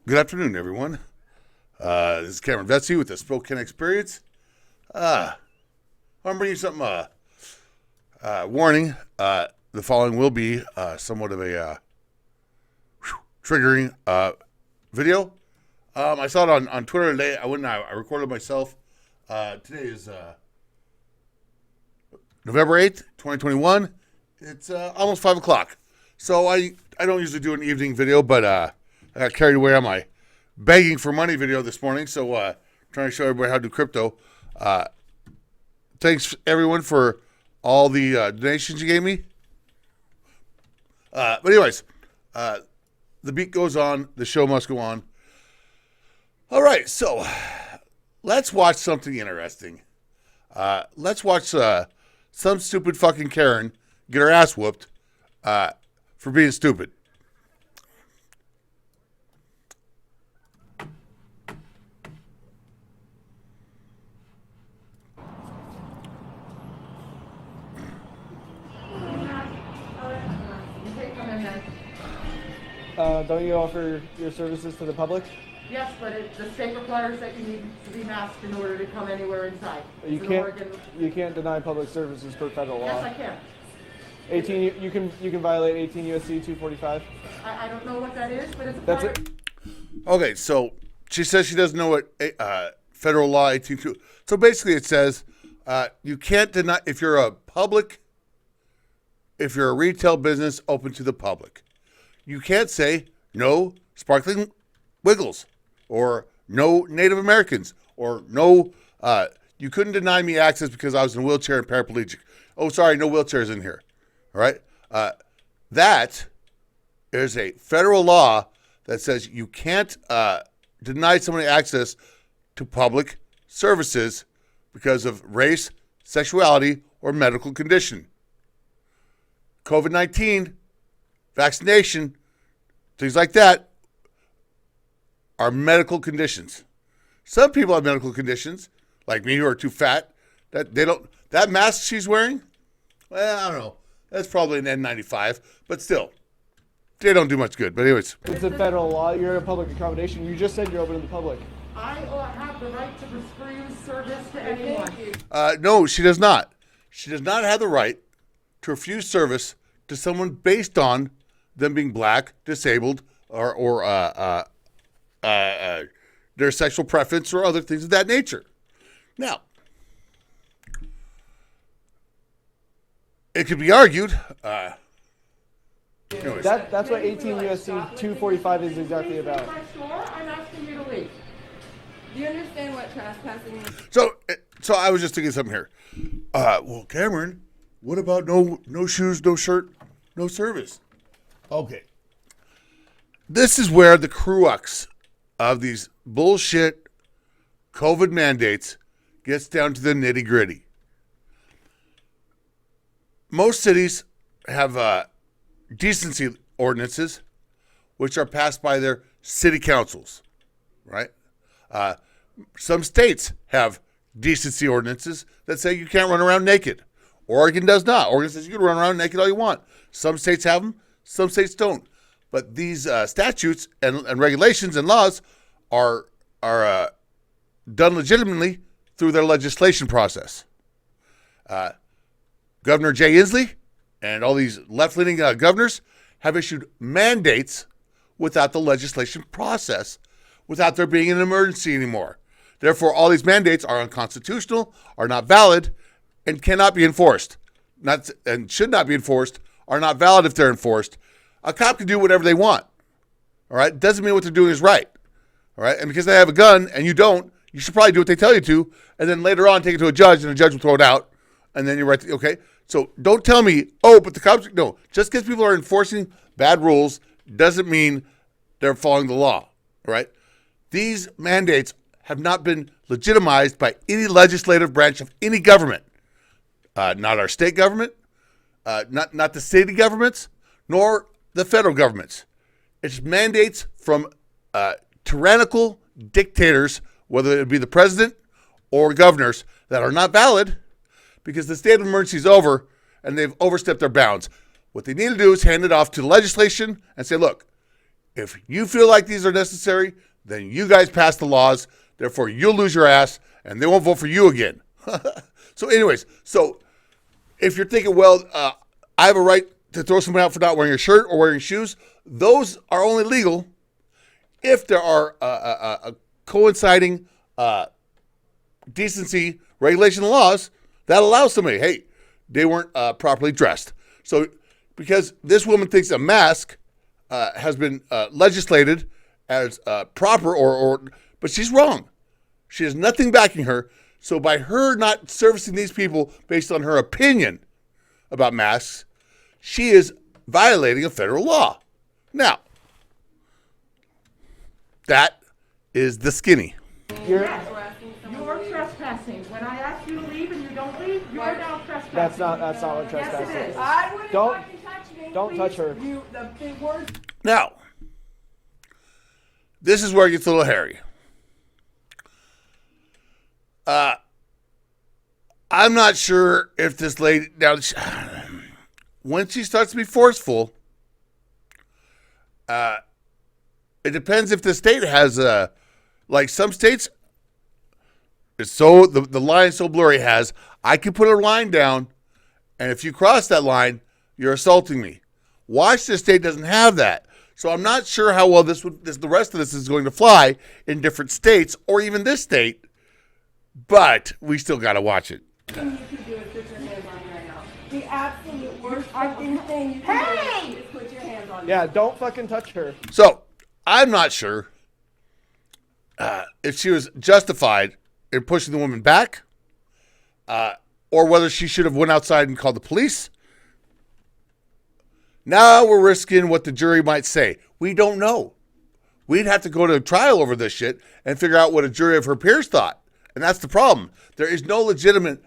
Good afternoon, everyone. This is Cameron Vetsy with the Spokane Experience. I'm bringing you something, warning. The following will be somewhat of a triggering video. I saw it on Twitter today. I went and I recorded it myself. Today is November 8th, 2021. It's almost 5 o'clock. So I don't usually do an evening video, but I got carried away on my begging for money video this morning. So trying to show everybody how to do crypto. Thanks, everyone, for all the donations you gave me. But anyways, the beat goes on. The show must go on. All right, so let's watch something interesting. Let's watch some stupid fucking Karen get her ass whooped for being stupid. Don't you offer your services to the public? Yes, but the state requires that you need to be masked in order to come anywhere inside. You It's an can't. Oregon- You can't deny public services per federal law. Yes, I can. 18. You can violate 18 USC 245. I don't know what that is, but it's a That's private. it. Okay, so she says she doesn't know what federal law 18.2. So basically, it says you can't deny if you're a retail business open to the public. You can't say no sparkling wiggles or no Native Americans or no. You couldn't deny me access because I was in a wheelchair and paraplegic. Oh, sorry, no wheelchairs in here. All right, that is a federal law that says you can't deny somebody access to public services because of race, sexuality, or medical condition. COVID-19, vaccination, things like that are medical conditions. Some people have medical conditions, like me, who are too fat, that mask she's wearing, well, I don't know. That's probably an N95, but still, they don't do much good. But anyways. It's a federal law. You're in a public accommodation. You just said you're open to the public. I have the right to refuse service to anyone. No, she does not. She does not have the right to refuse service to someone based on them being black, disabled, or their sexual preference or other things of that nature. Now, it could be argued. Anyways. That's what 18 USC 245 is exactly Please leave about. my store. I'm asking you to leave. Do you understand what trespassing is? So I was just thinking something here. Well, Cameron, what about no shoes, no shirt, no service? Okay. This is where the crux of these bullshit COVID mandates gets down to the nitty gritty. Most cities have decency ordinances, which are passed by their city councils, right? Some states have decency ordinances that say you can't run around naked. Oregon does not. Oregon says you can run around naked all you want. Some states have them, some states don't. But these statutes and regulations and laws are done legitimately through their legislation process. Governor Jay Inslee and all these left-leaning governors have issued mandates without the legislation process, without there being an emergency anymore. Therefore, all these mandates are unconstitutional, are not valid, and cannot be enforced. And should not be enforced, are not valid if they're enforced. A cop can do whatever they want. All right? Doesn't mean what they're doing is right. All right? And because they have a gun and you don't, you should probably do what they tell you to, and then later on take it to a judge, and the judge will throw it out, and then you're right. Okay? So don't tell me, but the cops, no. Just because people are enforcing bad rules doesn't mean they're following the law. All right? These mandates have not been legitimized by any legislative branch of any government. Not our state government, not the city governments, nor the federal governments. It's mandates from tyrannical dictators, whether it be the president or governors, that are not valid because the state of emergency is over and they've overstepped their bounds. What they need to do is hand it off to the legislation and say, look, If you feel like these are necessary, then you guys pass the laws. Therefore, you'll lose your ass, and they won't vote for you again. So anyways, if you're thinking, well, I have a right to throw someone out for not wearing a shirt or wearing shoes, those are only legal if there are coinciding decency regulation laws that allow somebody, hey, they weren't properly dressed. So because this woman thinks a mask has been legislated as proper, but she's wrong. She has nothing backing her. So by her not servicing these people based on her opinion about masks, she is violating a federal law. Now, that is the skinny. Yes, you're trespassing. When I ask you to leave and you don't leave, you're now trespassing. That's not what trespassing Yes, it is. I wouldn't Don't- fucking touch me. don't touch her. The big words. Now, this is where it gets a little hairy. I'm not sure if this lady, now, when she starts to be forceful, it depends if the state has like some states, it's so, the line is so blurry, I can put a line down, and if you cross that line, you're assaulting me. Washington State doesn't have that. So I'm not sure how well the rest of this is going to fly in different states or even this state, but we still got to watch it. Thing you can do is put your hands on me right now. The absolute worst fucking thing you can do is put your hands on me. Yeah, don't fucking touch her. So I'm not sure if she was justified in pushing the woman back or whether she should have went outside and called the police. Now we're risking what the jury might say. We don't know. We'd have to go to trial over this shit and figure out what a jury of her peers thought. And that's the problem. There is no legitimate,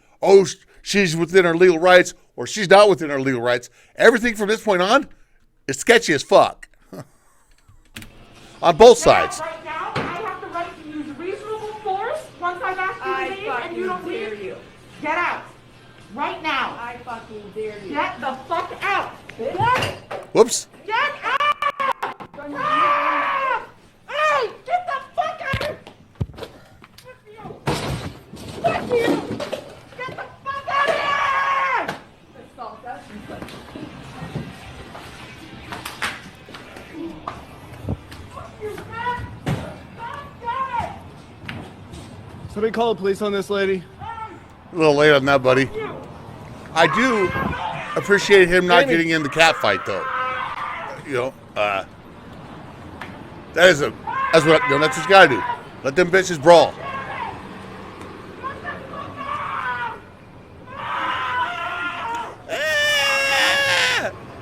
she's within her legal rights or she's not within her legal rights. Everything from this point on is sketchy as fuck. On both sides. Right now, I have the right to use reasonable force once I've asked you to leave and you don't dare leave. you. Get out. Right now. I fucking dare you. Get the fuck out. Whoops. Get out! Ah! Hey, get the fuck out of here! Fuck you! Fuck you! Get the fuck out of here! Fuck you, man! Stop it! Somebody call the police on this lady. A little late on that, buddy. I do appreciate him not Jamie. getting in the cat fight, though. That's what you gotta do. Let them bitches brawl.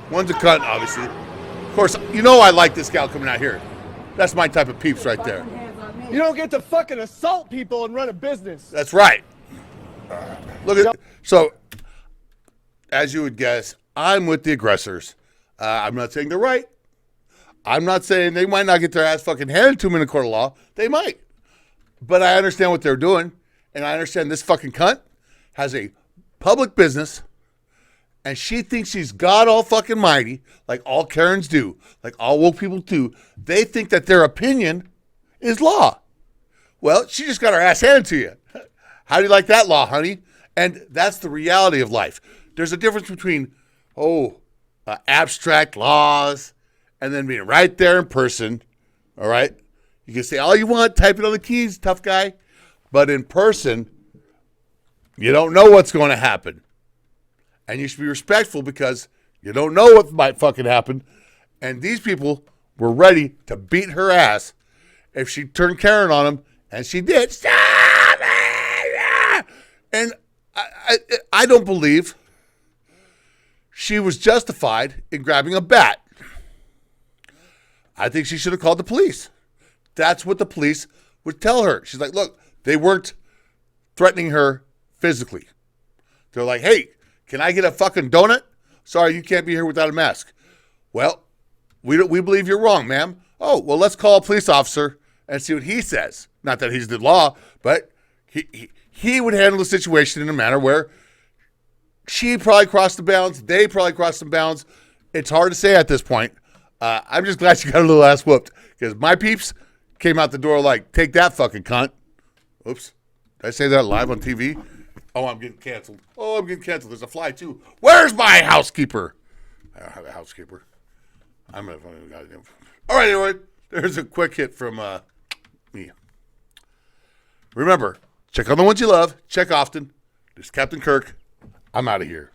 One's a cunt, obviously. Of course, I like this gal coming out here. That's my type of peeps right there. You don't get to fucking assault people and run a business. That's right. So, as you would guess, I'm with the aggressors. I'm not saying they're right. I'm not saying they might not get their ass fucking handed to them in a court of law. They might. But I understand what they're doing. And I understand this fucking cunt has a public business. And she thinks she's God all fucking mighty, like all Karens do, like all woke people do. They think that their opinion is law. Well, she just got her ass handed to you. How do you like that law, honey? And that's the reality of life. There's a difference between, abstract laws and then being right there in person, all right? You can say all you want, type it on the keys, tough guy. But in person, you don't know what's going to happen. And you should be respectful because you don't know what might fucking happen. And these people were ready to beat her ass if she turned Karen on them, and she did. Stop it! And I don't believe she was justified in grabbing a bat. I think she should have called the police. That's what the police would tell her. She's like, look, they weren't threatening her physically. They're like, hey, can I get a fucking donut? Sorry, you can't be here without a mask. Well, we believe you're wrong, ma'am. Oh, well, let's call a police officer and see what he says. Not that he's the law, but he would handle the situation in a manner where she probably crossed the bounds. They probably crossed some bounds. It's hard to say at this point. I'm just glad she got a little ass whooped because my peeps came out the door like, take that fucking cunt. Oops. Did I say that live on TV? Oh, I'm getting canceled. There's a fly too. Where's my housekeeper? I don't have a housekeeper. I'm gonna. All right, anyway, there's a quick hit from me. Remember, check on the ones you love. Check often. This is Captain Kirk. I'm out of here.